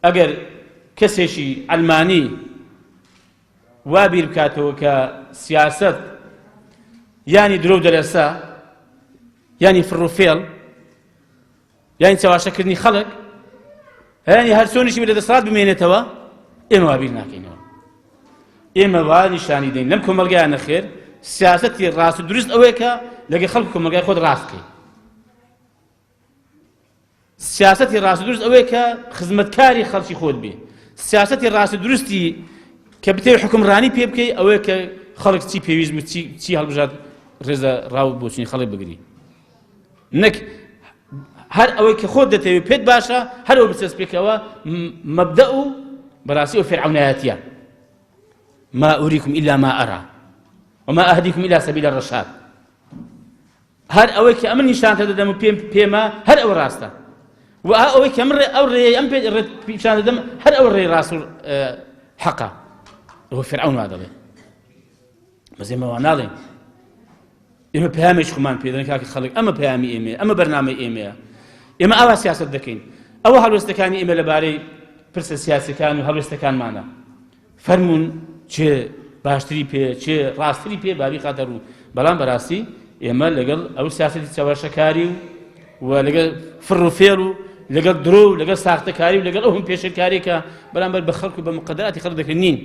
ئەگەر کەسێکی ئەلمانی وا بیر بکاتەوە کە سیاسەت یانی درۆ و دەرەسا یانی فڕوفێڵ یانی چاواشەکردنی خەڵک یانی هەر چۆنیشی بێ لەدەسەڵات بمێنێتەوە ئێمە وا بیر ناکەینەوە ئێمە وا نیشانی دەین لەم کۆمەلگایە نەخێر سیاسەتی ڕاست و دروست ئەوەیە کە لەگەڵ خەڵک کۆمەلگای خۆت ڕاست بکەیت سیاسەتی ڕاست و دروست ئەوەیە کە خزمەتکاری خەڵکی خۆت بێ سیاسەتی ڕاست و درستی کە بتەوێت حکومڕانی پێ بکەی ئەوەیە کە خەڵک چی پێویست بوو چی هەڵبژات ڕێزە ڕاو بۆچنی خەڵک بگری نەک هەر ئەوەی کە خۆت دەتەوێت پێت باشە هەر ئەوە بچەسپ پێکەوە مەبدە و بەڕاستی ئەو فێرعەونایەتیە ما أريكم إلا ما أرى وما أهديكم إلى سبيل الرشاد هەر ئەوەی کە ئەمن نیشان دەدەم و پێمە هەر ئەوە ڕاستە و ئەوەی کە من ئەو ڕێی ئەم پێ پیشان دەدەم هەر ئەوە ڕێی ڕاست و حەقە ئەوە فێرعەون وا دەڵێ بەس ئێمە وا ناڵێن ئێمە پەیامێکی خۆمان پێ دەدەن کاکە خەڵک ئەمە پەیامی ئێمەیە ئەمە بەرنامەی ئێمەیە ئێمە ئاوا سیاسەت دەکەین ئەوە هەڵوێستەکانی ئێمە لەبارەی پرسە سیاسیەکان و هەڵوێستەکانمانە فەرمونون چێ باشتری پێ چێ ڕاستری پێ بابی خاتە ڕوو بەڵام بەڕاستی ئێمە لەگەڵ ئەو سیاسەتی چاوەشەکاری و لەگەڵ فڕوفێڵ و لەگەڵ درۆ و لەگەڵ ساختەکاری و لەگەڵ ئەو هەم پێشەکارێکە بەرامبەر بە خەڵک و بە مقدراتی خەڵک دەکەین نین